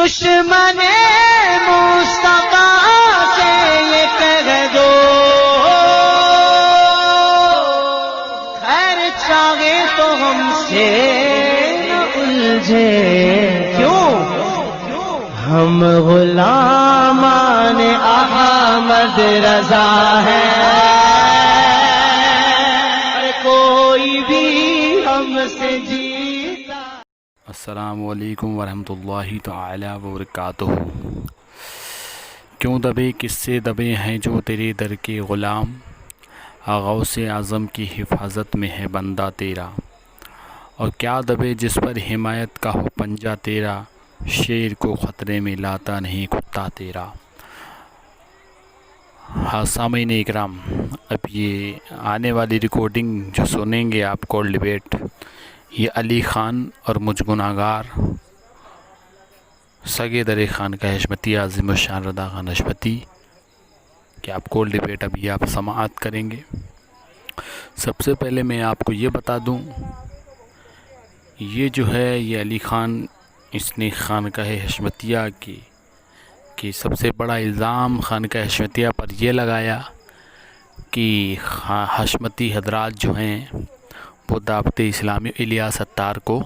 دشمن مصطفیٰ سے یہ کہہ دو خیر چاہے تو ہم سے نہ الجھے، کیوں ہم غلامان احمد رضا ہیں، کوئی بھی ہم سے جیتا۔ السلام علیکم ورحمۃ اللہ تعالی وبرکاتہ۔ کیوں دبے کس سے دبے ہیں جو تیرے در کے غلام، غوث اعظم کی حفاظت میں ہے بندہ تیرا، اور کیا دبے جس پر حمایت کا ہو پنجہ تیرا، شیر کو خطرے میں لاتا نہیں کتا تیرا۔ سامعین اکرام، اب یہ آنے والی ریکارڈنگ جو سنیں گے آپ کال ڈبیٹ، یہ علی خان اور مجھ گناہگار سگے در خان کا حشمتی عظیم الشان رضا خان حشمتی کہ آپ کال ڈبیٹ ابھی آپ سماعت کریں گے۔ سب سے پہلے میں آپ کو یہ بتا دوں، یہ جو ہے یہ علی خان اس نے خانقاہ حشمتیہ کی سب سے بڑا الزام خانقاہ حشمتیہ پر یہ لگایا کہ حشمتی حضرات جو ہیں وہ دعوت اسلامی الیاس ستار کو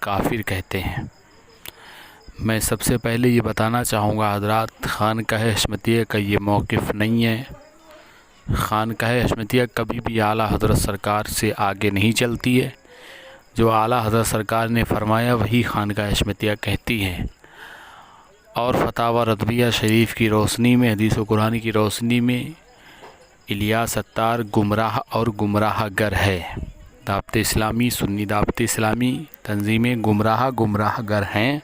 کافر کہتے ہیں۔ میں سب سے پہلے یہ بتانا چاہوں گا حضرات، خانقاہ حشمتیہ کا یہ موقف نہیں ہے۔ خانقاہ حشمتیہ کبھی بھی اعلیٰ حضرت سرکار سے آگے نہیں چلتی ہے، جو اعلیٰ حضرت سرکار نے فرمایا وہی خانقاہ حشمتیہ کہتی ہے، اور فتاوی رضویہ شریف کی روشنی میں، حدیث و قرآن کی روشنی میں الیاس ستار گمراہ اور گمراہ گر ہے۔ دعوت اسلامی، سنی دعوت اسلامی تنظیمیں گمراہ گر ہیں،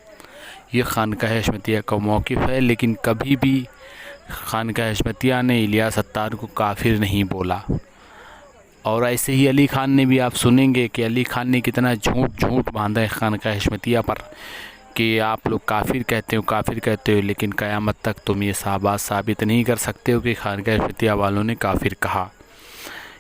یہ خانقاہ حشمتیہ کا موقف ہے، لیکن کبھی بھی خانقاہ حشمتیہ نے الیاس ستار کو کافر نہیں بولا۔ اور ایسے ہی علی خان نے بھی آپ سنیں گے کہ علی خان نے کتنا جھوٹ باندھا ہے خانقاہ حشمتیہ پر کہ آپ لوگ کافر کہتے ہو، لیکن قیامت تک تم یہ بات ثابت نہیں کر سکتے ہو کہ خانقاہ حشمتیہ والوں نے کافر کہا۔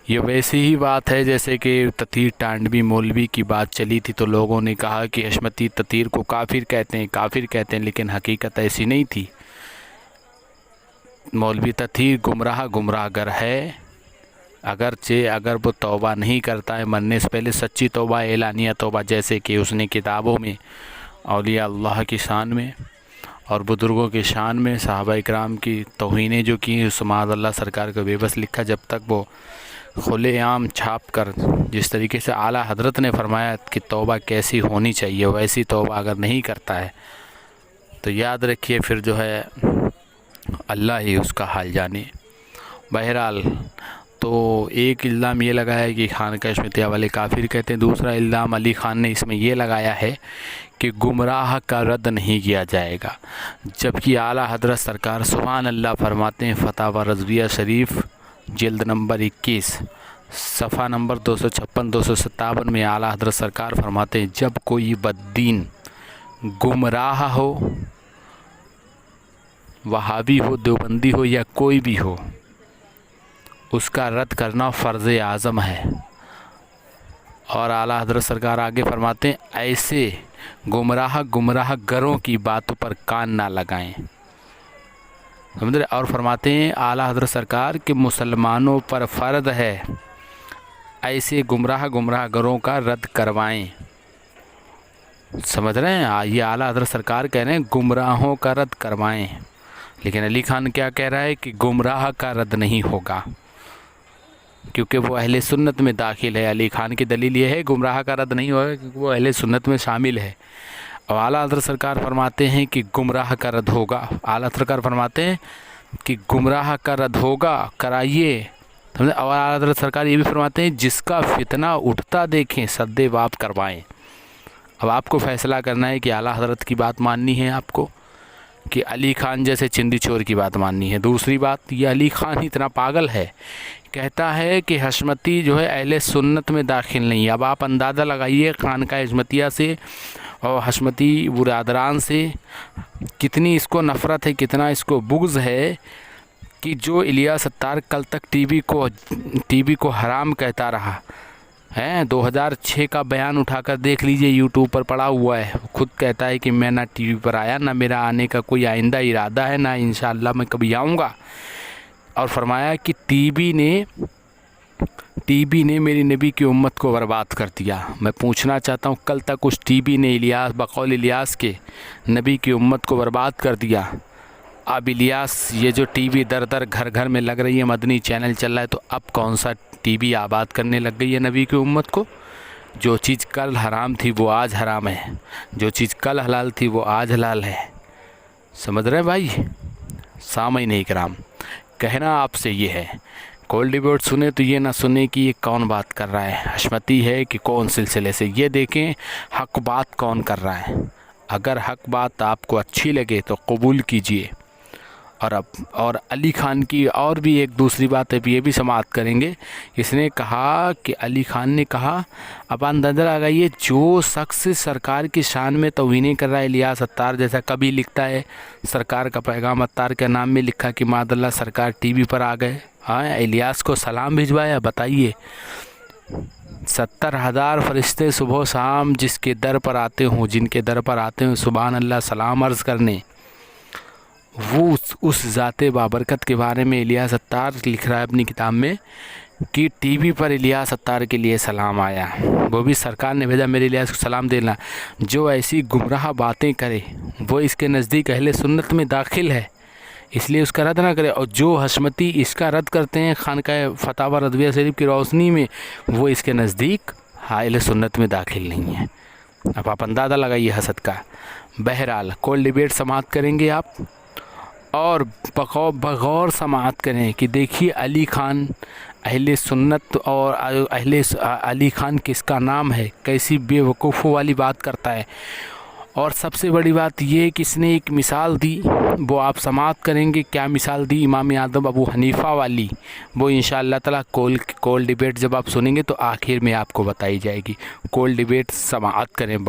یہ ویسی ہی بات ہے جیسے کہ تطہیر ٹانڈوی مولوی کی بات چلی تھی تو لوگوں نے کہا کہ حشمتی تطہیر کو کافر کہتے ہیں، لیکن حقیقت ایسی نہیں تھی۔ مولوی تطہیر گمراہ گر ہے، اگر وہ توبہ نہیں کرتا ہے مرنے سے پہلے سچی توبہ، اعلانیہ توبہ، جیسے کہ اس نے کتابوں میں اولیاء اللہ کی شان میں اور بزرگوں کی شان میں صحابہ اکرام کی توہینیں جو کی، معاذ اللہ سرکار کو بے بس لکھا، جب تک وہ کھلے عام چھاپ کر جس طریقے سے اعلیٰ حضرت نے فرمایا کہ توبہ کیسی ہونی چاہیے ویسی توبہ اگر نہیں کرتا ہے تو یاد رکھیے پھر جو ہے اللہ ہی اس کا حال جانے۔ بہرحال تو ایک الزام یہ لگایا کہ خانقاہ حشمتیہ والے کافر کہتے ہیں، دوسرا الزام علی خان نے اس میں یہ لگایا ہے کہ گمراہ کا رد نہیں کیا جائے گا، جبکہ اعلیٰ حضرت سرکار سبحان اللہ فرماتے ہیں فتاوی رضویہ شریف جلد نمبر 21 صفحہ نمبر 256-257 میں اعلیٰ حضرت سرکار فرماتے ہیں جب کوئی بددین گمراہ ہو، وہابی ہو، دیوبندی ہو یا کوئی بھی ہو، اس کا رد کرنا فرض اعظم ہے۔ اور اعلیٰ حضرت سرکار آگے فرماتے ہیں ایسے گمراہ گروں کی باتوں پر کان نہ لگائیں، سمجھ رہے؟ اور فرماتے ہیں اعلیٰ حضرت سرکار کہ مسلمانوں پر فرض ہے ایسے گمراہ گروں کا رد کروائیں، سمجھ رہے ہیں؟ یہ اعلیٰ حضرت سرکار کہہ رہے ہیں گمراہوں کا رد کروائیں، لیکن علی خان کیا کہہ رہا ہے کہ گمراہ کا رد نہیں ہوگا کیونکہ وہ اہل سنت میں داخل ہے۔ علی خان کی دلیل یہ ہے گمراہ کا رد نہیں ہوگا کیونکہ وہ اہل سنت میں شامل ہے، اور اعلیٰ حضرت سرکار فرماتے ہیں کہ گمراہ کا رد ہوگا۔ اعلیٰ سرکار فرماتے ہیں کہ گمراہ کا رد ہوگا، کرائیے، اور اعلیٰ حضرت سرکار یہ بھی فرماتے ہیں جس کا فتنہ اٹھتا دیکھیں سد باب کروائیں۔ اب آپ کو فیصلہ کرنا ہے کہ اعلیٰ حضرت کی بات ماننی ہے آپ کو کہ علی خان جیسے چندی چور کی بات ماننی ہے۔ دوسری بات، یہ علی خان اتنا پاگل ہے، کہتا ہے کہ حشمتی جو ہے اہل سنت میں داخل نہیں ہے۔ اب آپ اندازہ لگائیے خانقاہ حشمتیہ سے اور حشمتی برادران سے کتنی اس کو نفرت ہے، کتنا اس کو بغض ہے کہ جو الیاس ستار کل تک ٹی وی کو حرام کہتا رہا، हैं। 2006 का बयान उठाकर देख लीजिए, यूट्यूब पर पड़ा हुआ है। खुद कहता है कि मैं ना टीवी पर आया, ना मेरा आने का कोई आइंदा इरादा है, ना इंशाअल्लाह मैं कभी आऊँगा। और फरमाया कि टीबी ने मेरी नबी की उम्मत को बर्बाद कर दिया। मैं पूछना चाहता हूँ, कल तक उस टीबी ने बकौल इलियास के नबी की उम्मत को बर्बाद कर दिया। अब इलियास, ये जो टीवी दर दर घर घर में लग रही है, मदनी चैनल चल रहा है, तो अब कौन सा टीवी आबाद करने लग गई है नबी की उम्मत को? जो चीज़ कल हराम थी वो आज हराम है, जो चीज़ कल हलाल थी वो आज हलाल है। समझ रहे भाई? सामईन इकराम, कहना आपसे ये है, कोल्ड डिबेट सुने तो ये ना सुने कि ये कौन बात कर रहा है, हशमती है कि कौन सिलसिले से। ये देखें हक बात कौन कर रहा है। अगर हक बात आपको अच्छी लगे तो कबूल कीजिए। और अली खान की और भी एक दूसरी बात है, ये भी समाअत करेंगे। इसने कहा कि अली खान ने कहा, अब अंदाज़ा लगाइए, जो शख्स सरकार की शान में तौहीनें कर रहा है, इलियास अत्तार जैसा, कभी लिखता है सरकार का पैगाम अत्तार के नाम में लिखा कि मादल्ला सरकार टीवी पर आ गए। हाँ, इलियास को सलाम भिजवाया। बताइए, 70,000 फरिश्ते सुबह शाम जिसके दर पर आते हों, जिनके दर पर आते हों सुभान अल्लाह सलाम अर्ज़ करने, वो उस ज़ाते बाबरकत के बारे में इलियास अत्तार लिख रहा है अपनी किताब में कि टीवी पर इलियास अत्तार के लिए सलाम आया, वो भी सरकार ने भेजा मेरे इलियास को सलाम देना। जो ऐसी गुमराह बातें करे वो इसके नज़दीक अहले सुन्नत में दाखिल है, इसलिए उसका रद्द ना करे। और जो हशमती इसका रद्द करते हैं खानकाह फतावा रज़विया शरीफ की रोशनी में, वो इसके नज़दीक अहले सुन्नत में दाखिल नहीं है। अब आप अंदाज़ा लगाइए हसद का। बहरहाल कोल्ड डिबेट समाअत करेंगे आप, और बगौर समाअत करें कि देखिए अली खान अहले सुन्नत और अली खान किसका नाम है, कैसी बेवकूफ़ों वाली बात करता है। और सबसे बड़ी बात ये कि इसने एक मिसाल दी, वो आप समाअत करेंगे। क्या मिसाल दी? इमाम आदम अबू हनीफ़ा वाली। वो इंशाअल्लाह ताला कोल्ड डिबेट जब आप सुनेंगे तो आखिर में आपको बताई जाएगी। कोल्ड डिबेट समाअत करें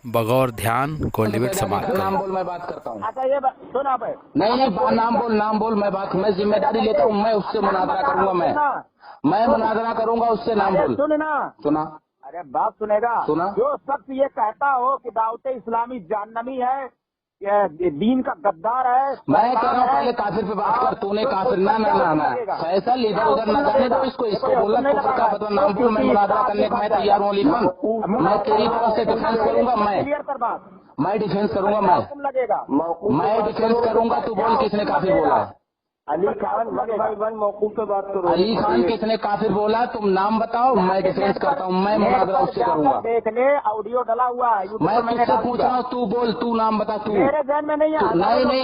बगौर ध्यान, कोल्ड डिबेट समाअत करें। नाम बोल, मैं बात करता हूँ। अच्छा ये सुन आप नहीं, नाम बोल, मैं जिम्मेदारी लेता हूँ, मैं उससे मुनाजरा करूंगा, मैं मुनाजरा करूंगा उससे। नाम बोल। सुना। अरे बात सुनेगा। सुना। जो शख्स ये कहता हो कि दावत इस्लामी जहन्नमी है, ये दीन का गद्दार है, मैं कह रहा हूँ पहले काफिर पे बात कर। तूने काफिर ना फैसल इधर उधर न जाने दो इसको बोला कुफर का फतवा। नाम बोल, मैं मुनाजरा करने को मैं तैयार हूँ अली खान। मैं तेरी तरफ से डिफेंस करूंगा, मैं डिफेंस करूंगा, मैं डिफेंस करूंगा। तू बोल किसने काफिर बोला है? अली खान मौकूफ पे बात करो। अली खान किसने काफिर बोला? तुम नाम बताओ, मैं डिफेंस करता हूँ, मैं मुनाजरा उससे करूंगा। देख ले, ऑडियो डला हुआ है। मैं तुझसे पूछ रहा हूँ, तू बोल, तू नाम बता। तू मेरे ज़हन में नहीं है। नहीं,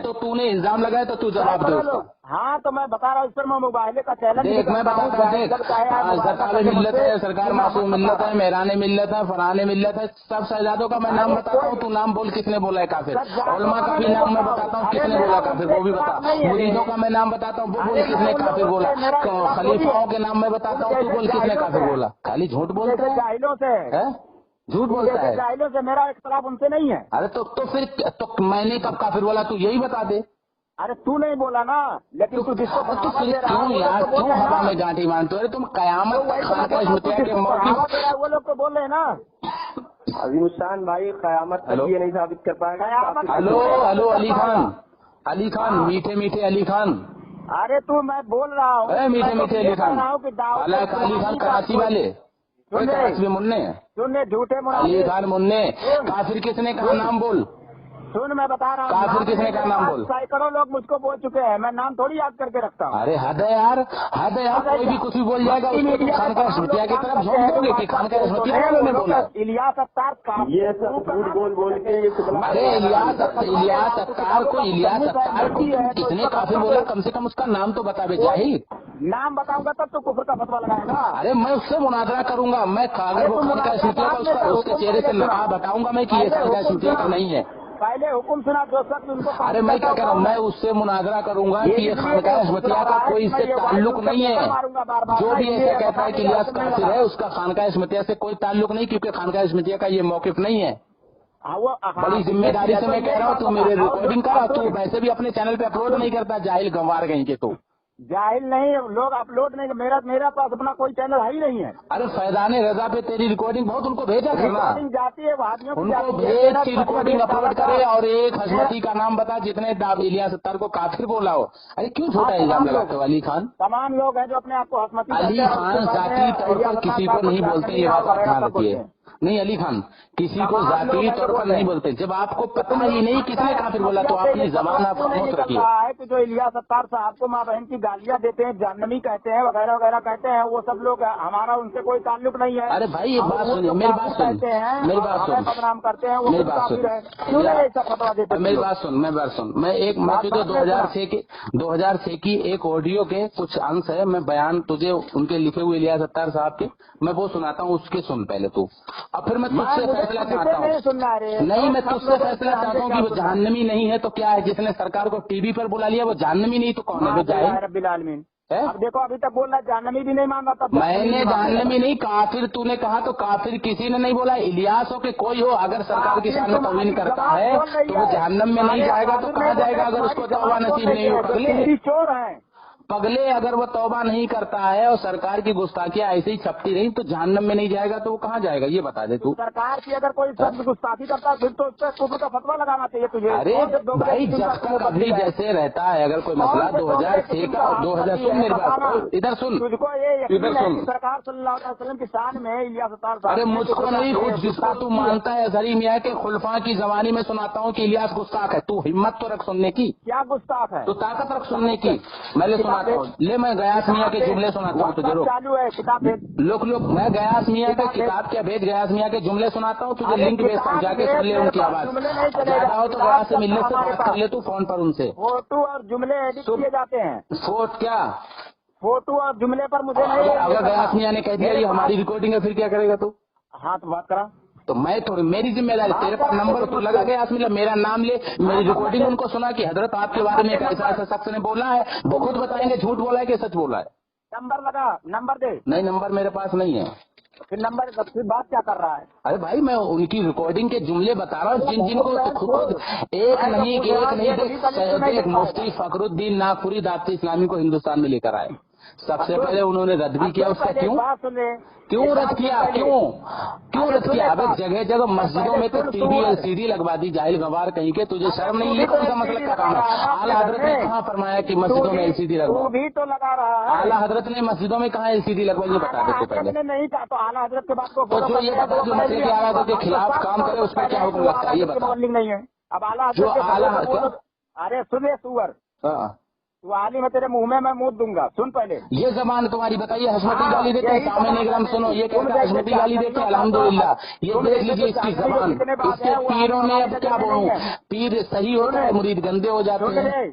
तो तूने इल्जाम लगाया तो तू जवाब दे उसका। हाँ तो मैं बता रहा हूँ, इस पर मैं मुबाहिले का चैलेंज देख, मैं बताता हूँ। देख, सरकार मिल्लत है, सरकार मासूम मिल्लत है, मेहराने मिल्लत है, फरहाने मिल्लत है, सब शहजादों का मैं नाम बताता हूँ। तू नाम बोल किसने बोला है काफिर। उलमा का भी नाम मैं बताता हूँ किसने बोला काफिर, वो भी बता। मुरीदों का मैं नाम बताता हूँ, वो बोल किसने काफिर बोला। खलीफाओं के नाम मैं बताता हूँ, तू बोल किसने काफिर बोला। खाली झूठ बोलते हैं, जाहिलों से झूठ बोलता है। जाहिलों से मेरा इख्तिलाफ उनसे नहीं है। अरे तो फिर तो मैंने कब काफिर बोला, तू यही बता दे। अरे तू नहीं बोला ना, लेकिन तू जिसको तो फिर क्यों यार, क्यों हवा में गांठी मानते हो? अरे तुम कयामत के मौके वो लोग तो बोल रहे हैं ना। अजीमुस्तान भाई कयामत तक ये नहीं साबित कर पाएगा। हेलो अली खान, मीठे अली खान। अरे तू, मैं बोल रहा हूँ मीठे अली खान। अली खान कराची वाले, कराची में मुन्ने, सुनने झूठे अली खान मुन्ने। काफिर किसने कहा? नाम बोल। सुन, मैं बता रहा हूँ, काफिर किसने कहा? नाम बोल। सैकड़ों लोग मुझको बोल चुके हैं, मैं नाम थोड़ी याद करके रखता हूँ। अरे हद है यार, कोई भी कुछ भी बोल जाएगा उसको तुम खानकाह स्मृतिया की तरफ झोंक दोगे कि खानकाह स्मृतिया वालों ने बोला। इलियास अत्तार का ये सब झूठ बोल के। अरे इलियास अत्तार को किसने काफिर बोला? कम से कम उसका नाम तो बता बे जाहिल। नाम बताऊंगा तब तो कुफर का फतवा लगाएगा। अरे मैं उससे मुनाजरा करूंगा, मैं खानकाह स्मृतिया का उसके चेहरे से बताऊंगा मैं कि ये खानकाह स्मृतिया का नहीं है। पहले हुक्म सुना जो शख्स उनको। अरे मैं क्या कह रहा हूँ, मैं उससे मुनाजरा करूंगा कि ये खानकाह अहमदिया का कोई इससे ताल्लुक नहीं है। जो भी ऐसा कहता है कि इलियास काफिर है, उसका खानकाह अहमदिया से कोई ताल्लुक नहीं, क्योंकि खानकाह अहमदिया का ये मौकिफ नहीं है। बड़ी जिम्मेदारी से मैं कह रहा हूँ, तू मेरे रिकॉर्डिंग करा। तू वैसे भी अपने चैनल पे अपलोड नहीं करता, जाहिल गंवार गई के। तू जाहिल नहीं, लोग अपलोड नहीं, मेरा पास अपना कोई चैनल है ही नहीं है। अरे फैजान रजा पे तेरी रिकॉर्डिंग बहुत, उनको भेजा करना, रिकॉर्डिंग जाती है वादियों की, उनको जाती है। भेज की रिकॉर्डिंग अपलोड करे। और एक हजमती का नाम बता जितने इलियास सत्तार को काफिर बोला हो। अरे क्यों छोटा इल्जाम लगाते हो? अली खान, तमाम लोग हैं जो अपने आप को हसमती अली खान जाती तौर पर किसी को नहीं बोलते, ये बात आप ध्यान रखिए। नहीं अली खान किसी को जाती तौर पर नहीं बोलते। जब आपको पता ही नहीं किसने काफिर बोला तो अपनी जबान आप खामोश रखिए। है कि जो इलियास सत्तार साहब को माँ बहन की गालियाँ देते हैं, जहन्नमी कहते हैं, वगैरह वगैरह कहते हैं, वो सब लोग, हमारा उनसे कोई ताल्लुक नहीं है। अरे भाई ये बात सुनिए, मेरी बात सुन, मेरी बात सुन, बदनाम करते हैं, वो मेरी बात सुन, क्यों नहीं ऐसा फतवा देते? मेरी बात सुन, मैं तुझे 2006 की एक ऑडियो के कुछ अंश है, मैं बयान तुझे उनके लिखे हुए इलियास सत्तार साहब के, मैं वो सुनाता हूँ, उसके सुन पहले तू, और फिर मैं तुझसे फैसला चाहता हूँ। नहीं, मैं तुझसे फैसला चाहता हूँ कि वो जहन्नमी नहीं है तो क्या है? जिसने सरकार को टीवी पर बुला लिया वो जहन्नमी नहीं तो कौन है? वो जाहिल रब्बिल आलमीन। अब देखो अभी तक बोल रहा है जहन्नमी भी नहीं मांगा था। मैंने जहन्नमी नहीं, काफिर तूने कहा, तो काफिर किसी ने नहीं बोला। इलियास हो के कोई हो, अगर सरकार की शान में तौहीन करता है तो वो जहन्नम में नहीं जाएगा तो कहाँ जाएगा? अगर उसको तौबा नसीब नहीं हो। पगले चोर है, पगले, अगर वो तौबा नहीं करता है और सरकार की गुस्ताखियां ऐसे ही छपती रही तो जहन्नम में नहीं जाएगा तो वो कहाँ जाएगा? ये बता दे तू। सरकार की अगर कोई शब्द गुस्ताखी करता है फिर तो उस पर कुफ्र का फतवा लगाना चाहिए तुझे। अरे भाई जब तक अभी जैसे रहता है, अगर कोई मसला 2006 का और 2000 सुन मेरी बात, इधर सुन, तुझको ये इधर सुन। सरकार सल्लल्लाहु अलैहि वसल्लम की शान में इलियास सत्तार साहब। अरे मुझको नहीं, खुद जिसको तू मानता है अजहरी मियाँ के खुलफा की जबानी में सुनाता हूँ कि इलियास गुस्ताख है। तू हिम्मत तो रख सुनने की। क्या गुस्ताख है? तो ताकत रख सुनने की। मैं सुनाता हूँ, ले मैं गयास मियाँ के जुमले सुनाता हूँ तुझे। चालू है किताब, लोग मैं गयास मियाँ के किताब क्या भेज, गयास मियाँ के जुमले सुनाता हूँ तुझे, लिंक भेजता हूँ, जाके सुन ले उनकी आवाज। ज्यादा हो तो गयास से मिलने से बात कर ले तू फोन पर उनसे। फोटो और जुमले एडिट किए जाते हैं। फोटो और जुमले पर मुझे नहीं। अगर गयास मियाँ ने कह दिया ये हमारी रिकॉर्डिंग है फिर क्या करेगा तू? हाँ तो बात करा तो मैं थोड़ी, मेरी जिम्मेदारी, तेरे पास नंबर तो लगा गया मिला, मेरा नाम ले, मेरी रिकॉर्डिंग उनको सुना कि हजरत आपके बारे में एक ऐसा शख्स ने बोला है, वो खुद बताएंगे झूठ बोला है कि सच बोला है। नंबर लगा, नंबर दे। नहीं नंबर मेरे पास नहीं है। फिर नंबर, फिर बात क्या कर रहा है? अरे भाई मैं उनकी रिकॉर्डिंग के जुमले बता रहा हूँ जिनको खुद एक नहीं एक मुफ्ती फखरुद्दीन नागपुरी दावत इस्लामी को हिंदुस्तान में लेकर आए। सबसे पहले उन्होंने रद्द भी किया उसका। क्यों रद्द किया? क्यों रद्द किया? अब जगह जगह मस्जिदों में तो टीवी एलसीडी लगवा दी, जाहिल गवार कहीं के, तुझे शर्म नहीं? ये कौन सा मतलब का काम है? आला हजरत ने कहाँ फरमाया कि मस्जिदों में एलसीडी लगवाओ? भी तो लगा रहा है। आला हजरत ने मस्जिदों में कहाँ एलसीडी लगवाई? ये बता दे पहले। नहीं कहा तो आला हजरत के बात को जो ये बता, जो मसले के आला के खिलाफ काम करे उस पर क्या हुक्म लगता है? ये बता। नहीं है अब आला जो आला, अरे सुने सुअर, हाँ तू आलिम है, तेरे मुंह में मैं मुंह दूंगा। सुन पहले, ये जबान तुम्हारी बताइए। हसमती गाली देते हैं सामने निगरान, सुनो ये कहता है हसमती गाली देते हैं अल्हम्दुलिल्लाह। ये देख लीजिए इसकी जबान। इसके पीरों ने अब क्या बोलूं, पीर सही होता है मुरीद गंदे हो जाते हैं।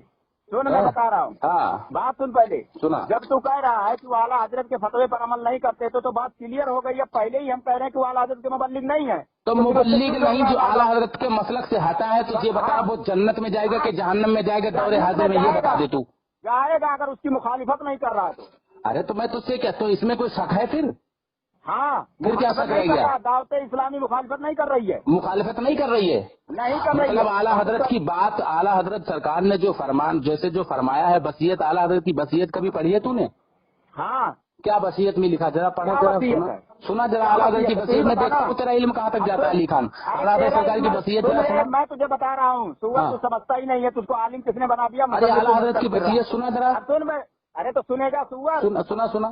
सुन मैं बता रहा हूँ। हाँ बात सुन पहले, सुना। जब तू कह रहा है कि वो आला हजरत के फतवे पर अमल नहीं करते तो बात क्लियर हो गई है। पहले ही हम कह रहे हैं कि वो आला हजरत के मुबल्लिग नहीं है। तो मुबल्लिग नहीं, जो आला हजरत के मसलक से हटा है तो ये बता वो जन्नत में जाएगा कि जहन्नम में जाएगा? दौरे हाजिर में ये बता दे तू। जाएगा अगर उसकी मुखालिफत नहीं कर रहा तो। अरे तो मैं तुझसे क्या, तो इसमें कोई शक है फिर? हाँ फिर क्या शक रह गया? दावत इस्लामी मुखालिफत नहीं कर रही है। मुखालिफत नहीं कर रही है, नहीं कर रही है। मतलब आला हजरत की बात, आला हजरत सरकार ने जो फरमान जैसे जो फरमाया है, बसीयत, आला हजरत की बसीयत कभी पढ़ी है तूने? हाँ क्या बसीयत में लिखा, जरा पढ़ो, जरा सुना जरा आला हजरत की बसीयत में। देखता हूँ तेरा इल्म कहाँ तक जाता है अली खान। आला हजरत सरकार की बसीयत मैं तुझे बता रहा हूँ, तू समझता ही नहीं है, तुझको आलिम किसने बना दिया? अरे आला हजरत की बसीयत सुना जरा। सुन मैं, अरे तो सुनेगा सुअर। सुना सुना।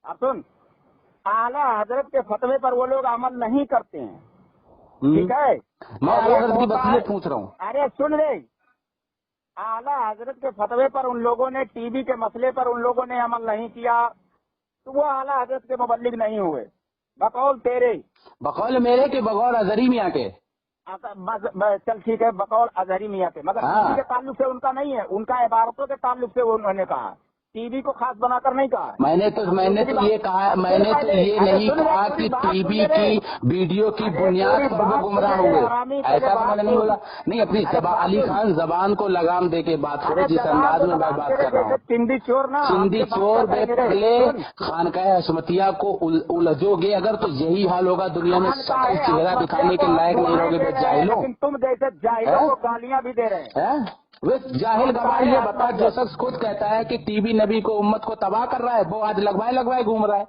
अब सुन, आला हजरत के फतवे पर वो लोग अमल नहीं करते हैं, ठीक है? मैं आला हजरत की बसीयत पूछ रहा हूँ। अरे सुन रे, आला हजरत के फतवे पर उन लोगों ने, टीवी के मसले पर उन लोगों ने अमल नहीं किया तो वो आला हजरत के मुबल्लिग नहीं हुए। बकौल तेरे, बकौल मेरे के, बगौर अजहरी मियाँ के। चल ठीक है, बकौल अजहरी मियाँ के, मगर टीवी के ताल्लुक से उनका नहीं है, उनका इबारतों के ताल्लुक से उन्होंने कहा, टीवी को खास बनाकर नहीं कहा। मैंने तो ये कहा, मैंने तो ये नहीं कहा कि टीवी की वीडियो की बुनियाद पर वो गुमराह हुए, ऐसा तो मैंने नहीं बोला। नहीं, अपनी अली खान जबान को लगाम दे के बात करो जिस अंदाज में मैं बात कर रहा हूँ। चिंदी चोर ना, चिंदी चोर पहले खानकाह हशमतिया को उलझोगे अगर तो यही हाल होगा, दुनिया में शक्ल चेहरा दिखाने के लायक नहीं रहोगे। जाहिलो, तुम जैसे जाहिलों को गालियाँ भी दे रहे हैं। وہ جاہل گواہ یہ بتا، جو شخص خود کہتا ہے کہ ٹی بی نبی کو امت کو تباہ کر رہا ہے، وہ آج لگوائے گھوم رہا ہے.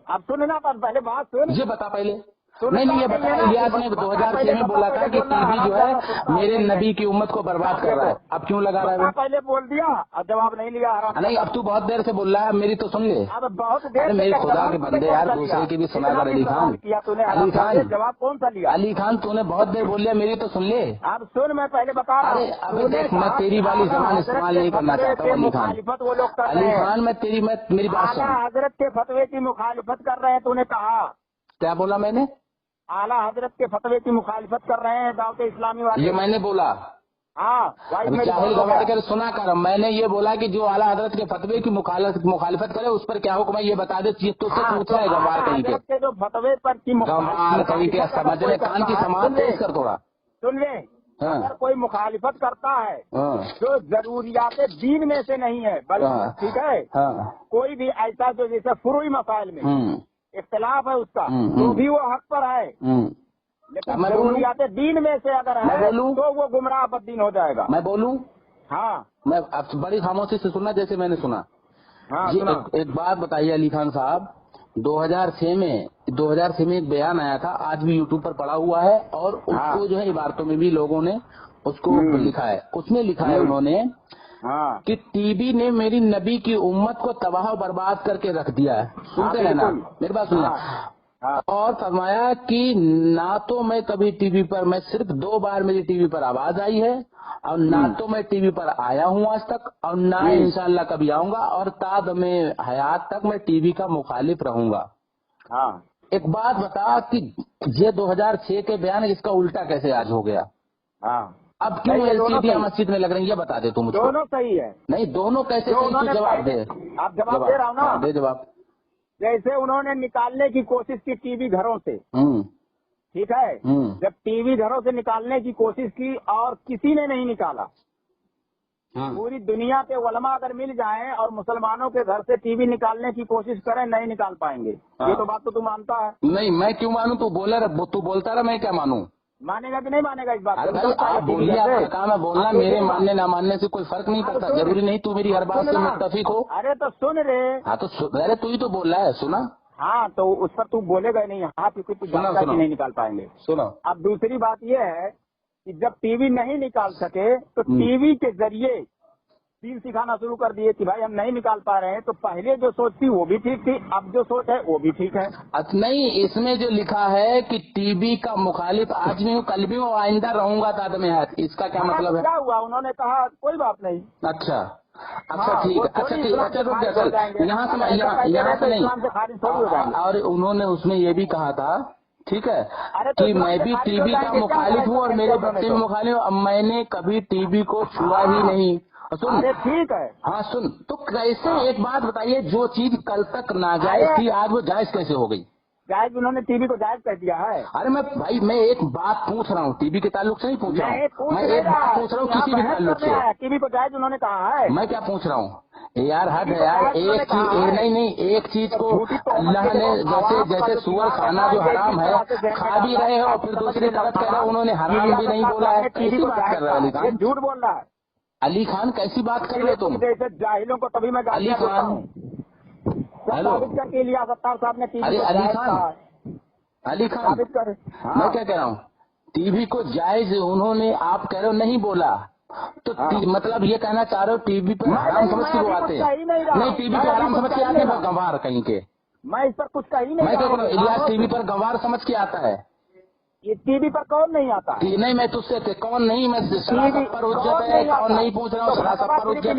اب سننا پہلے بات سن. یہ بتا پہلے. نہیں یہ بتا، الیاس نے 2006 میں بولا تھا کہ ٹی بی جو ہے میرے نبی کی امت کو برباد کر رہا ہے. اب کیوں لگا رہا ہے وہ؟ پہلے بول دیا اب جواب نہیں لیا. نہیں اب تو بہت دیر سے بول رہا ہے، میری تو سن لے. اب بہت دیر میرے خدا کے بندے یار، دوسرے کی بھی سنا کر. علی خان جواب کون سا لیا؟ علی خان تو نے بہت دیر بول لیا، میری تو سن لے. اب سن، میں پہلے بتا رہا ہوں. ابھی دیکھ، میں تیری والی زبان استعمال نہیں کرنا چاہتا ہوں علی خان. وہ لوگ کر رہے علی ہیں. خان میری بات سن. اعلیٰ حضرت کے فتوے کی مخالفت کر رہے ہیں. تو نے کہا کیا بولا میں نے؟ اعلیٰ حضرت کے فتوے کی مخالفت کر رہے ہیں دعوت اسلامی والے. یہ میں نے بولا. ہاں جاہل گواہ کر سنا کر. میں نے یہ بولا کہ جو اعلیٰ حضرت کے فتوے کی مخالفت کرے اس پر کیا حکم ہے یہ بتا دے. چیز تو سے پوچھ رہا ہے گوار کہیں کے. جو فتوے پر کی گوار کہیں کے سمجھنے کان کی سماعت تیز کر تھوڑا. سن لے، اگر کوئی مخالفت کرتا ہے جو ضروریات دین میں سے نہیں ہے بلکہ ٹھیک ہے کوئی بھی ایسا جو جیسے فروعی مسائل میں اختلاف ہے اس کا تو بھی وہ حق پر ہے. لیکن ضروریات دین میں سے اگر ہے تو وہ گمراہ بدین ہو جائے گا. میں بولوں؟ ہاں میں بڑی خاموشی سے سننا جیسے میں نے سنا. ہاں جی ایک بات بتائیے علی خان صاحب، 2006 میں ایک بیان آیا تھا، آج بھی یوٹیوب پر پڑا ہوا ہے، اور اس کو جو ہے عبارتوں میں بھی لوگوں نے اس کو لکھا ہے. اس میں لکھا ہے انہوں نے کہ ٹی بی نے میری نبی کی امت کو تباہ و برباد کر کے رکھ دیا ہے. سنتے رہنا، میری بات سننا. اور فرمایا کہ نہ تو میں کبھی ٹی وی پر، میں صرف 2 بار میری ٹی وی پر آواز آئی ہے، اور نہ تو میں ٹی وی پر آیا ہوں آج تک، اور نہ انشاءاللہ کبھی آؤں گا، اور تا دمِ حیات تک میں ٹی وی کا مخالف رہوں گا. ایک بات بتا کہ یہ 2006 کے بیان ہے، اس کا الٹا کیسے آج ہو گیا؟ اب کیوں LCD مسجد میں لگ رہی ہے یہ بتا دے تو مجھے. دونوں صحیح ہے. نہیں دونوں کیسے صحیح؟ جواب دے. آپ جواب دے رہا ہوں نا. دے جواب. جیسے انہوں نے نکالنے کی کوشش کی ٹی وی گھروں سے، ٹھیک ہے، جب ٹی وی گھروں سے نکالنے کی کوشش کی اور کسی نے نہیں نکالا، پوری دنیا کے علماء اگر مل جائیں اور مسلمانوں کے گھر سے ٹی وی نکالنے کی کوشش کریں نہیں نکال پائیں گے. یہ تو بات تو مانتا ہے. نہیں میں کیوں مانوں؟ تو بولتا رہا، میں کیا مانوں؟ مانے گا کہ نہیں مانے گا اس بات کو؟ آپ بولیے، آپ کا کام ہے بولنا. میرے ماننے نہ ماننے سے کوئی فرق نہیں پڑتا، ضروری نہیں تو میری ہر بات سے متفق ہو. ارے تو سن رہے. ہاں تو ارے تو ہی تو بول رہا ہے. سنا. ہاں تو اس پر تو بولے گا نہیں. ہاں کیونکہ نہیں نکال پائیں گے. سنا. اب دوسری بات یہ ہے کہ جب ٹی وی نہیں نکال سکے تو ٹی وی کے ذریعے دین سکھانا شروع کر دیے کہ بھائی ہم نہیں نکال پا رہے ہیں. تو پہلے جو سوچ تھی وہ بھی ٹھیک تھی، اب جو سوچ ہے وہ بھی ٹھیک ہے. نہیں اس میں جو لکھا ہے کہ ٹی وی کا مخالف آج بھی ہوں، کل بھی ہوں، آئندہ رہوں گا تعداد میں. اس کا کیا مطلب ہے؟ کیا ہوا؟ انہوں نے کہا کوئی بات نہیں. اچھا ٹھیک ہے. اچھا یہاں سے نہیں. اور انہوں نے اس میں یہ بھی کہا تھا ٹھیک ہے کہ میں بھی ٹی وی کا مخالف ہوں اور میرے بچے بھی مخالف ہوں. اب میں نے کبھی ٹی وی کو چھوا ہی نہیں. سن ٹھیک ہے. ہاں سن. تو کیسے ایک بات بتائیے، جو چیز کل تک ناجائز تھی آج وہ جائز کیسے ہو گئی؟ جائز انہوں نے ٹی وی کو جائز کر دیا ہے. ارے میں ایک بات پوچھ رہا ہوں، ٹی وی کے تعلق سے نہیں پوچھ رہا ہوں. میں ایک بات پوچھ رہا ہوں کسی بھی تعلق سے. ٹی وی کو جائز انہوں نے کہا ہے. میں کیا پوچھ رہا ہوں یار؟ حد ہے یار. ایک چیز نہیں ایک چیز کو اللہ نے جیسے سور کھانا جو حرام ہے کھا بھی رہے ہو، پھر دوسری طرف کہہ رہا انہوں نے حرام بھی نہیں بولا ہے. کیسی بات کر رہا ہے علی خان؟ جھوٹ بول رہا ہے. علی خان کیسی بات کر رہے تم؟ جیسے جاہلوں کو تبھی میں علی خان. ہیلو صاحب نے علی خان میں کیا کہہ رہا ہوں؟ ٹی وی کو جائز انہوں نے، آپ کہہ رہے ہو نہیں بولا، تو مطلب یہ کہنا چاہ رہے ہو ٹی وی پہ حرام سمجھ کے وہ آتے ہیں؟ نہیں ٹی وی پہ حرام سمجھ کے آتے ہیں وہ گنوار کہیں کے. میں اس پر کچھ کہی نہیں. میں کیا کروں؟ الیاس ٹی وی پر گنوار سمجھ کے آتا ہے. یہ ٹی وی پر کون نہیں آتا؟ نہیں میں تجھ سے کون نہیں، میں سراست پر حجت ہے کون نہیں پوچھ رہا ہوں. سراست پر حجت ہے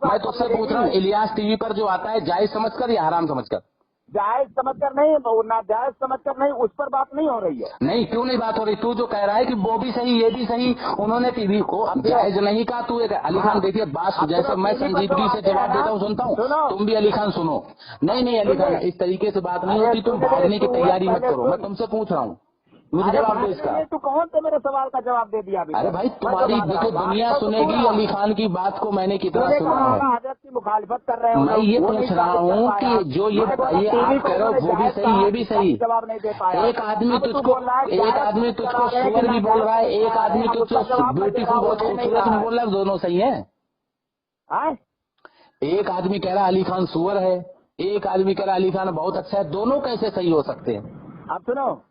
میں تجھ سے پوچھ رہا ہوں الیاس ٹی وی پر جو آتا ہے جائز سمجھ کر یا حرام سمجھ کر؟ جائز سمجھ کر نہیں، ناجائز سمجھ کر نہیں. اس پر بات نہیں ہو رہی ہے. نہیں کیوں نہیں بات ہو رہی؟ تو جو کہہ رہا ہے کہ وہ بھی صحیح یہ بھی صحیح، انہوں نے ٹی وی کو اب جائز نہیں کہا. تو علی خان دیکھیے بات جیسے میں سنجیدگی سے جواب دیتا ہوں سنتا ہوں، تم بھی علی خان سنو. نہیں علی خان اس طریقے سے بات نہیں ہوتی. تم بھاگنے کی تیاری مت کرو. میں تم سے پوچھ رہا ہوں मुझे जवाब दो इसका। तू कौन से मेरे सवाल का जवाब दे दिया अभी? अरे भाई तुम्हारी देखो दुनिया सुनेगी अली खान की बात को मैंने कितना सुना है। हजरत की मुखालिफत कर रहे हो। मैं ये पूछ रहा हूँ कि जो ये आप कह रहे हो वो भी सही ये भी सही। जवाब नहीं दे पाया। एक आदमी तुझको सुअर भी बोल रहा है, एक आदमी तुझको ब्यूटीफुल बहुत खूबसूरत भी बोल रहा है, दोनों सही है। एक आदमी कह रहा है अली खान सुअर है, एक आदमी कह रहा है अली खान बहुत अच्छा है, दोनों कैसे सही हो सकते हैं? अब सुनो,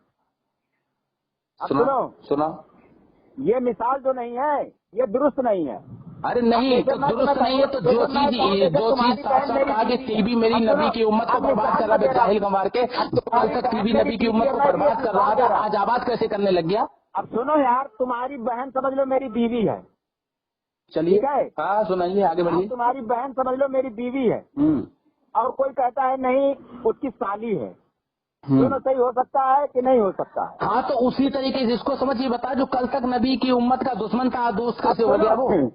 ये मिसाल जो नहीं है ये दुरुस्त नहीं है। अरे नहीं तो दुरुस्त नहीं है तो जो चीज साफ साफ कहा कि टीबी मेरी नबी की उम्मत को बर्बाद कर रहा है, जाहिल गंवार के तो कल तक टीबी नबी की उम्मत को बर्बाद कर रहा था, आज आबाद कैसे करने लग गया? अब सुनो यार, तुम्हारी बहन समझ लो मेरी बीवी है। चलिए हाँ सुनाइए, आगे बढ़िए। तुम्हारी बहन समझ लो मेरी बीवी है और कोई कहता है नहीं उसकी साली है, दोनों सही हो सकता है कि नहीं हो सकता है? हाँ तो उसी तरीके से इसको समझिए, बता जो कल तक नबी की उम्मत का दुश्मन था, दोस्त कैसे हो गया वो?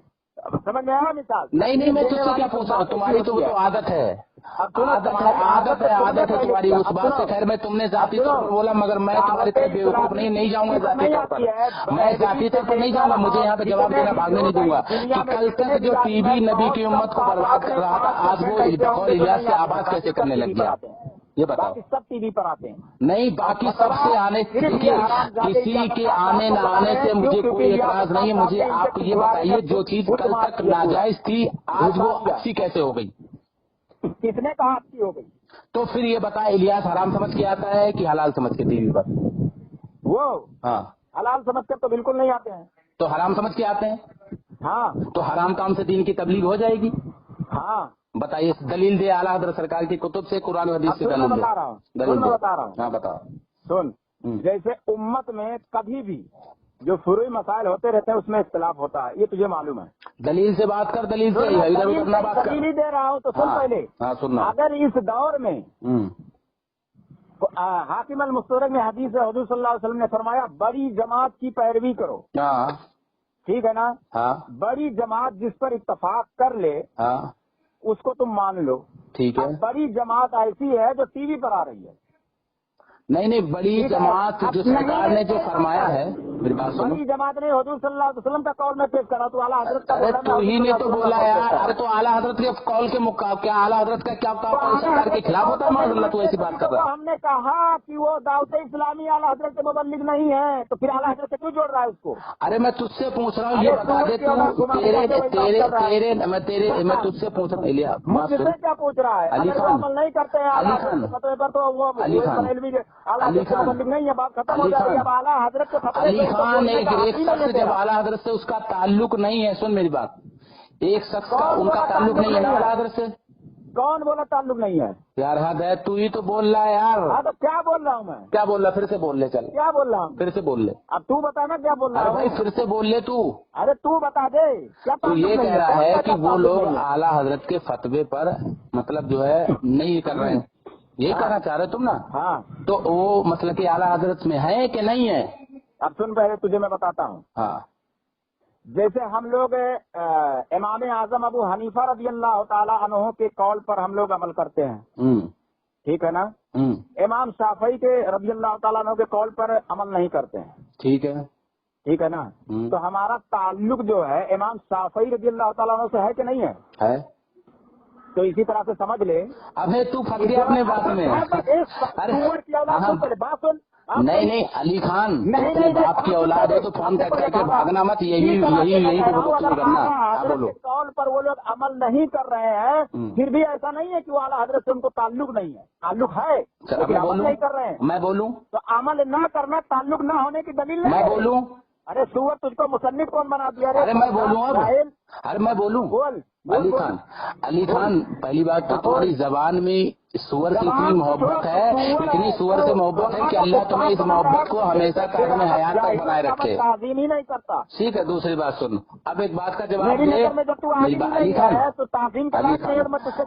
समझ में आया मिसाल? नहीं मैं तुझसे क्या पूछ रहा हूँ, तुम्हारी तो आदत है, आदत है तुम्हारी उस बात से। खैर मैं तुमने जाति तौर पर बोला मगर मैं तुम्हारी तरफ बेवकूफ नहीं जाऊंगा जाति तौर पर, मैं जाति तौर पर नहीं जाऊंगा, मुझे यहाँ पे जवाब देना भागने नहीं दूंगा कि कल तक जो टीबी नबी की उम्मत को बर्बाद कर रहा था आज वो इलियास से आबाद कैसे करने लग गया, ये बताओ। सब टीवी पर आते हैं। नहीं बाकी सबसे आने किसी के आने न आने से मुझे कोई एतराज नहीं है, मुझे आप ये बताइए जो चीज कल तक नाजायज थी आज वो अच्छी कैसे हो गई? किसने कहा अच्छी हो गई? तो फिर ये बता इलियास हराम समझ के आता है कि हलाल समझ के टीवी पर? वो हाँ हलाल समझ कर तो बिल्कुल नहीं आते हैं। तो हराम समझ के आते हैं? हाँ। तो हराम काम से दीन की तबलीग हो जाएगी? हाँ। बताइए दलील दे आला हज़रत सरकार की कुतुब से, कुरान हदीस से दलील बता रहा हूँ। हाँ बताओ। सुन, जैसे उम्मत में कभी भी जो फुरूई मसाइल होते रहते हैं उसमें इख्तिलाफ होता है, ये तुझे मालूम है। दलील से बात कर, दलील से इधर उधर ना बात कर। दलील ही दे रहा हूँ तो सुन पहले। हाँ सुनना। अगर इस दौर में हाकिम अल-मुस्तदरक में हदीस है, हुजूर सल्लल्लाहु अलैहि वसल्लम ने फरमाया बड़ी जमात की पैरवी करो। हाँ ठीक है ना? हाँ। बड़ी जमात जिस पर इत्तफाक कर ले हाँ उसको तुम मान लो। ठीक है। बड़ी जमात ऐसी है जो टीवी पर आ रही है। नहीं बड़ी जमात जो सरकार ने जो फरमाया है, मेरी बात सुनो। बड़ी जमात नहीं, हुजूर सल्लल्लाहु अलैहि वसल्लम का कौल में पेश करा, तो आला हजरत का। अरे तू ही ने तो बोला यार। अरे तो आला हजरत के कौल के मुकाबले क्या आला हजरत का क्या सरकार के खिलाफ होता है? माशाल्लाह तू ऐसी बात कर रहा है। हमने कहा कि वो दावत इस्लामी आला हजरत के मुबल्लिग नहीं है, तो फिर आला हजरत से क्यों जोड़ रहा है उसको? अरे मैं तुझसे पूछ रहा हूँ, ये बता दे तू मैं तुझसे पूछ रहा हूँ। मुझसे क्या पूछ रहा है? अली खान अमल नहीं करते हैं अली खान पर तो वो अली खान नहीं है, बात खत्म हो जाएगी। अब आला हजरत के अली खान एक शख्स जब आला हजरत से उसका ताल्लुक नहीं है, सुन मेरी बात, एक शख्स का उनका ताल्लुक नहीं है ना आला हजरत से। कौन बोला ताल्लुक नहीं है? यार हद है, तू ही तो बोल रहा है यार। हाँ तो क्या बोल रहा हूँ मैं? क्या बोल रहा? फिर से बोल ले। चल क्या बोल रहा हूँ? फिर से बोल ले। अब तू बता ना क्या बोल रहा है? भाई फिर से बोल ले तू। अरे तू बता दे क्या? तू ये कह रहा है कि वो लोग आला हजरत के फतवे पर मतलब जो है नहीं कर रहे हैं, ये कहना चाह रहे तुम ना? हाँ। तो वो मतलब कि आला हजरत में है कि नहीं है? अब सुन पहले तुझे मैं बताता हूँ। हाँ। जैसे हम लोग इमाम आजम अबू हनीफा रज़ियल्लाहु ताला अन्हु के कौल पर हम लोग अमल करते हैं, ठीक है ना? इमाम शाफई के रज़ियल्लाहु ताला अन्हु के कौल पर अमल नहीं करते हैं, ठीक है ना? तो हमारा ताल्लुक जो है इमाम शाफई रज़ियल्लाहु ताला अन्हु से है कि नहीं है? है। तो इसी तरह से समझ ले। अबे तू फंस गया अपने बात में। अरे बात सुन। नहीं अली खान, तेरे बाप की औलाद है तो फोन करके भागना मत, यही करना। बोलो। कौल पर वो लोग अमल नहीं कर रहे हैं, फिर भी ऐसा नहीं है कि वो आला हजरत से उनको ताल्लुक नहीं है, ताल्लुक है, अमल नहीं कर रहे हैं। मैं बोलूं? तो अमल ना करना ताल्लुक ना होने की दलील नहीं। मैं बोलूं? अरे सुअर तुझको मुसन्निफ कौन बना दिया? अरे मैं बोलूं अब? अरे मैं बोलूं? बोल। अली खान पहली बात तो तुम्हारी जबान में सुअर की इतनी मोहब्बत है, इतनी सुअर से मोहब्बत है कि अल्लाह तुम्हें इस मोहब्बत को हमेशा कायम में हयात तक बनाए रखे। ताज़ीम ही नहीं करता। ठीक है, दूसरी बात सुन, अब एक बात का जवाब दे।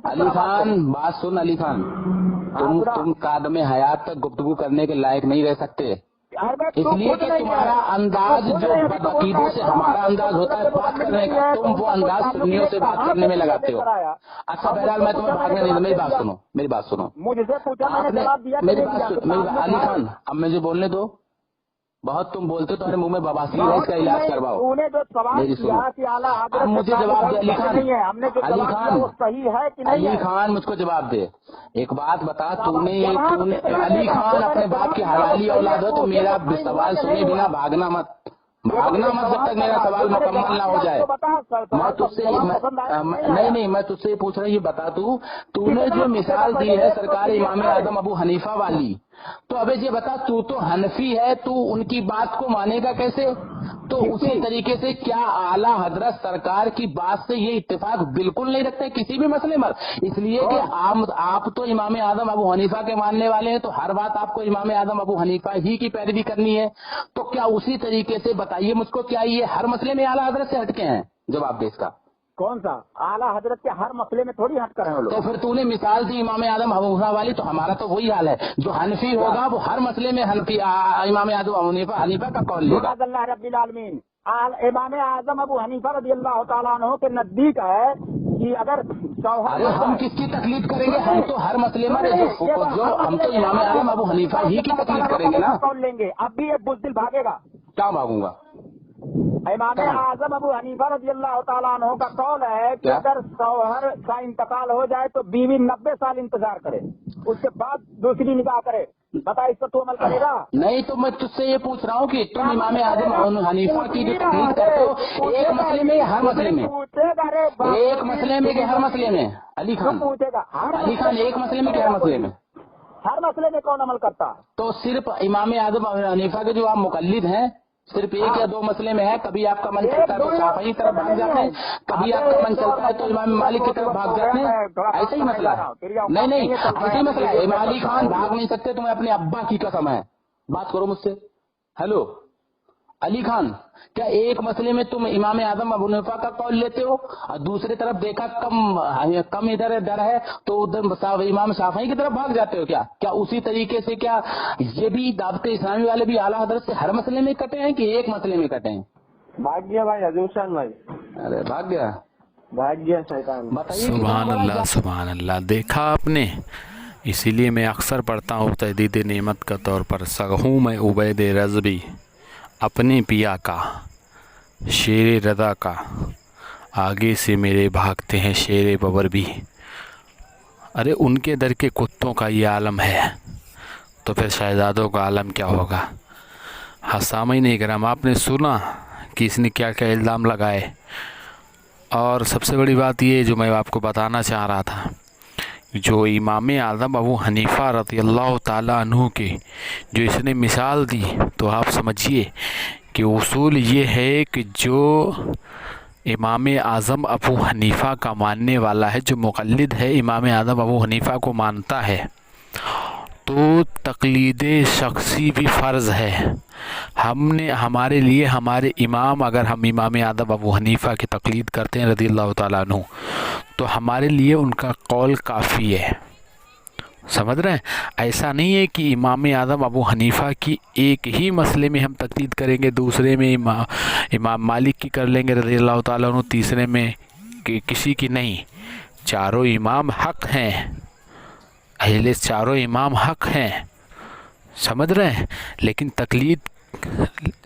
अली खान बात सुन। अली खान तुम कादम हयात तक गुफ्तगू करने के लायक नहीं रह सकते, इसलिए कि तुम्हारा अंदाज जो अकीदों से हमारा अंदाज होता है बात करने का, तुम वो अंदाज सुन्नियों से बात करने में लगाते हो। अच्छा बहरहाल मैं तुम्हें भागने नहीं, मेरी बात सुनो। मुझसे पूछा, मैंने जवाब दिया। मेरी बात अली खान, अब मुझे बोलने दो। بہت تم بولتے ہو، تمہارے منہ میں بواسیر ہے، اس کا علاج کرواؤ. نے جو سوال کیا کہ اعلیٰ حضرت مجھے جواب دے. علی خان، نہیں ہے، ہم نے جو علی خان، وہ صحیح ہے کہ نہیں؟ علی خان مجھ کو جواب دے. ایک بات بتا، تو نے علی خان اپنے باپ کی حلالی اولاد ہو تو میرا سوال سنے بنا بھاگنا مت جب تک میرا سوال مکمل نہ ہو جائے. میں تجھ سے نہیں میں تجھ سے پوچھ رہا ہوں، یہ بتا تو نے جو مثال دی ہے سرکار امام اعظم ابو حنیفہ والی، تو اب یہ بتا، تو حنفی ہے، تو ان کی بات کو مانے گا کیسے؟ تو اسی طریقے سے کیا اعلیٰ حضرت سرکار کی بات سے یہ اتفاق بالکل نہیں رکھتے کسی بھی مسئلے میں؟ اس لیے کہ آپ تو امام اعظم ابو حنیفہ کے ماننے والے ہیں، تو ہر بات آپ کو امام اعظم ابو حنیفہ ہی کی پیروی کرنی ہے. تو کیا اسی طریقے سے بتائیے مجھ کو، کیا یہ ہر مسئلے میں اعلیٰ حضرت سے ہٹ کے ہیں؟ جواب دے اس کا. کون سا اعلیٰ حضرت کے ہر مسئلے میں تھوڑی ہٹ کر ہیں لوگ؟ تو پھر تو نے مثال دی امام اعظم ابو حنیفہ والی، تو ہمارا تو وہی حال ہے، جو حنفی ہوگا وہ ہر مسئلے میں امام اعظم ابو حنیفہ کا قول لے گا. اللہ رب العالمین. امام اعظم ابو حنیفہ رضی اللہ تعالیٰ عنہ کے نزدیک ہے کہ اگر ارے ہم کس کی تقلید کریں گے؟ ہم تو ہر مسئلے میں ہم تو امام اعظم ابو حنیفہ ہی کی تقلید کریں گے نا. قول لیں گے. اب بھی ایک بزدل بھاگے گا. کیا بھاگوں گا؟ امام اعظم ابو حنیفہ رضی اللہ تعالیٰ عنہ کا قول ہے کہ اگر شوہر کا انتقال ہو جائے تو بیوی 90 سال انتظار کرے، اس کے بعد دوسری نکاح کرے. بتا اس پر تو عمل کرے گا؟ نہیں، تو میں تجھ سے یہ پوچھ رہا ہوں کہ تم امام اعظم ابو حنیفہ کی جو تقلید کرتے ہو، ایک مسئلے میں ہر مسئلے میں، ایک مسئلے میں کہ ہر مسئلے میں؟ علی خان پوچھے گا. علی خان ایک مسئلے میں کہ ہر مسئلے میں؟ ہر مسئلے میں کون عمل کرتا؟ تو صرف امام اعظم ابو حنیفہ کے جو آپ مقلد ہیں صرف ایک یا دو مسئلے میں ہے. کبھی آپ کا من چلتا ہے تو شافعی کی طرف بھاگ جاتے ہیں، کبھی آپ کا من چلتا ہے تو امام مالک کی طرف بھاگ جاتے ہیں. ایسا ہی مسئلہ ہے؟ نہیں ایسا ہی مسئلہ ہے. امام علی خان بھاگ نہیں سکتے، تمہیں اپنے ابا کی قسم ہے. بات کرو مجھ سے. ہیلو علی خان، کیا ایک مسئلے میں تم امام اعظم ابو حنیفہ کا قول لیتے ہو اور دوسری طرف دیکھا کم ادھر ڈر ہے تو ادھر امام شافعی کی طرف بھاگ جاتے ہو؟ کیا اسی طریقے سے کیا یہ بھی دعوت اسلامی والے بھی اعلیٰ حضرت سے ہر مسئلے میں کٹے ہیں کہ ایک مسئلے میں کٹے ہیں؟ بھاگ گیا بھائی حضور شان بھائی. ارے بھاگ گیا شیطان. سبحان اللہ سبحان اللہ. دیکھا آپ نے، اسی لیے میں اکثر پڑھتا ہوں تجدید نعمت کا طور پر، سگہوں میں عبید رضوی اپنے پیا کا، شیر رضا کا، آگے سے میرے بھاگتے ہیں شیر ببر بھی. ارے ان کے در کے کتوں کا یہ عالم ہے تو پھر شہزادوں کا عالم کیا ہوگا؟ سامعین کرام، آپ نے سنا کہ اس نے کیا کیا الزام لگائے. اور سب سے بڑی بات یہ جو میں آپ کو بتانا چاہ رہا تھا، جو امام اعظم ابو حنیفہ رضی اللہ تعالیٰ عنہ کے جو اس نے مثال دی، تو آپ سمجھیے کہ اصول یہ ہے کہ جو امام اعظم ابو حنیفہ کا ماننے والا ہے، جو مقلد ہے امام اعظم ابو حنیفہ کو مانتا ہے، تو تقلید شخصی بھی فرض ہے. ہمارے لیے ہمارے امام، اگر ہم امام اعظم ابو حنیفہ کی تقلید کرتے ہیں رضی اللہ تعالیٰ عنہ، تو ہمارے لیے ان کا قول کافی ہے. سمجھ رہے ہیں؟ ایسا نہیں ہے کہ امام اعظم ابو حنیفہ کی ایک ہی مسئلے میں ہم تقلید کریں گے، دوسرے میں امام مالک کی کر لیں گے رضی اللہ تعالیٰ عنہ، تیسرے میں کسی کی نہیں. چاروں امام حق ہیں، اہل چاروں امام حق ہیں. سمجھ رہے ہیں؟ لیکن تقلید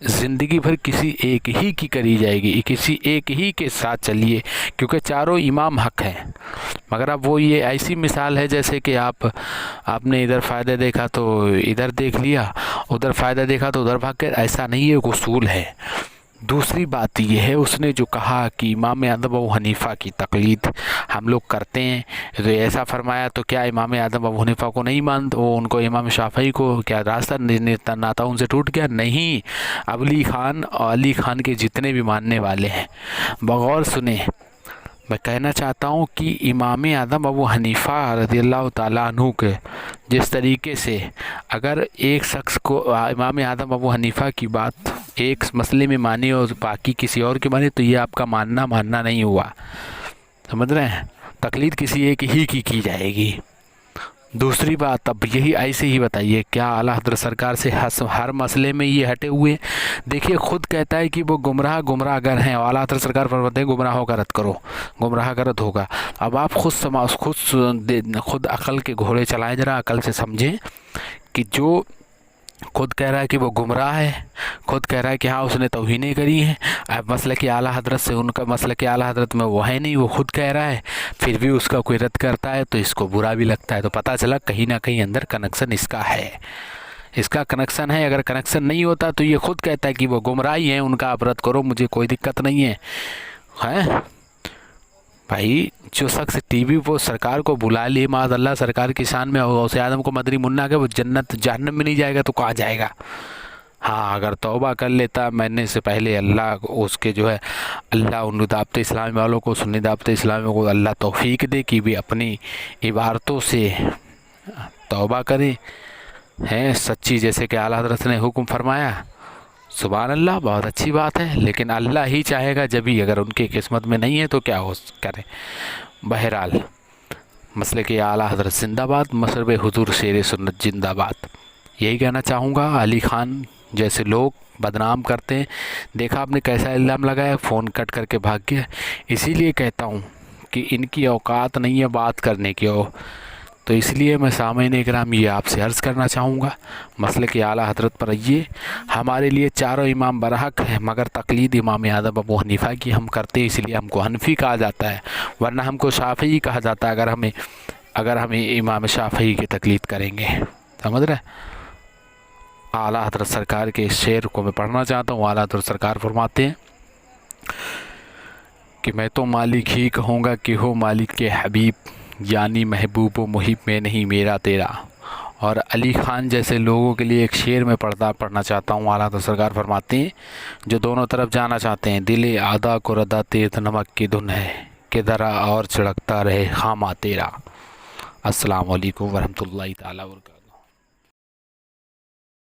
زندگی بھر کسی ایک ہی کی کری جائے گی، کسی ایک ہی کے ساتھ چلیے، کیونکہ چاروں امام حق ہیں. مگر اب وہ یہ ایسی مثال ہے جیسے کہ آپ نے ادھر فائدہ دیکھا تو ادھر دیکھ لیا، ادھر فائدہ دیکھا تو ادھر بھاگ کے. ایسا نہیں ہے، ایک اصول ہے. دوسری بات یہ ہے، اس نے جو کہا کہ امام اعظم ابو حنیفہ کی تقلید ہم لوگ کرتے ہیں، تو ایسا فرمایا تو کیا امام اعظم ابو حنیفہ کو نہیں مانتے؟ وہ ان کو امام شافعی کو کیا راستہ ناتا ان سے ٹوٹ گیا؟ نہیں. علی خان اور علی خان کے جتنے بھی ماننے والے ہیں، بغور سنیں، میں کہنا چاہتا ہوں کہ امام اعظم ابو حنیفہ رضی اللہ تعالیٰ عنہ کے جس طریقے سے اگر ایک شخص کو امام اعظم ابو حنیفہ کی بات ایک مسئلے میں مانی اور باقی کسی اور کی مانی، تو یہ آپ کا ماننا نہیں ہوا. سمجھ رہے ہیں؟ تقلید کسی ایک ہی کی جائے گی. دوسری بات، اب یہی ایسے ہی بتائیے کیا اعلیٰ حضرت سرکار سے ہر مسئلے میں یہ ہٹے ہوئے؟ دیکھیے خود کہتا ہے کہ وہ گمراہ گر ہیں، اور اعلیٰ حضرت سرکار فرماتے ہیں گمراہوں کا رد کرو، گمراہ کا رد ہوگا. اب آپ خود عقل کے گھوڑے چلائیں، ذرا عقل سے سمجھیں کہ جو खुद कह रहा है कि वो गुमराह है, खुद कह रहा है कि हाँ उसने तौहीनें करी हैं। अब मसलक आला हज़रत से उनका मसलक आला हज़रत में वो है नहीं, वो खुद कह रहा है, फिर भी उसका कोई रद्द करता है तो इसको बुरा भी लगता है। तो पता चला कहीं ना कहीं अंदर कनेक्शन इसका है, इसका कनेक्शन है। अगर कनेक्शन नहीं होता तो ये खुद कहता है कि वो गुमराही हैं, उनका आप रद्द करो, मुझे कोई दिक्कत नहीं है। हैं भाई, जो शख्स टीवी पर सरकार को बुला लिए माज़अल्लाह सरकार की शान में गौसे आदम को मदरी मुन्ना के, वो जन्नत जहन्नम में नहीं जाएगा तो कहाँ जाएगा? हाँ, अगर तौबा कर लेता मरने से पहले, अल्लाह उसके जो है अल्लाह उन दावत इस्लाम वालों को, सुन्नी दावत इस्लाम को अल्लाह तौफीक दे कि भी अपनी इबारतों से तौबा करें, हैं सच्ची, जैसे कि आला हज़रत ने हुक्म फरमाया। सुभान अल्लाह, बहुत अच्छी बात है, लेकिन अल्लाह ही चाहेगा जब ही, अगर उनकी किस्मत में नहीं है तो क्या हो करें। बहरहाल मसले के आला हज़रत जिंदाबाद, मसरब हुजूर शेर सुन्नत जिंदाबाद। यही कहना चाहूँगा। अली खान जैसे लोग बदनाम करते हैं, देखा आपने कैसा इल्ज़ाम लगाया, फ़ोन कट करके भाग गया। इसीलिए कहता हूँ कि इनकी औकात नहीं है बात करने की, तो इसलिए मैं सामईन इकराम ये आपसे अर्ज़ करना चाहूँगा, मसले के आला हज़रत पर आइए। हमारे लिए चारों इमाम बरहक हैं, मगर तकलीद इमाम आज़म अबू हनीफ़ा की हम करते हैं, इसलिए हमको हनफी कहा जाता है, वरना हमको शाफ़ी कहा जाता है अगर हमें इमाम शाफ़ी की तकलीद करेंगे। समझ रहे? आला हज़रत सरकार के इस शेर को मैं पढ़ना चाहता हूँ। आला हज़रत सरकार फरमाते हैं कि मैं तो मालिक ही कहूँगा कि हो मालिक के हबीब, यानी महबूब व मुहिब में नहीं मेरा तेरा। और अली खान जैसे लोगों के लिए एक शेर में पढ़ना चाहता हूँ। आला हज़रत सरकार फरमाते हैं, जो दोनों तरफ जाना चाहते हैं, दिले आदा को रदा तेज नमक की धुन है, कि दरा और छिड़कता रहे खामा तेरा। अस्सलाम वालेकुम वरहमतुल्लाहि ताला वबरकातुहू।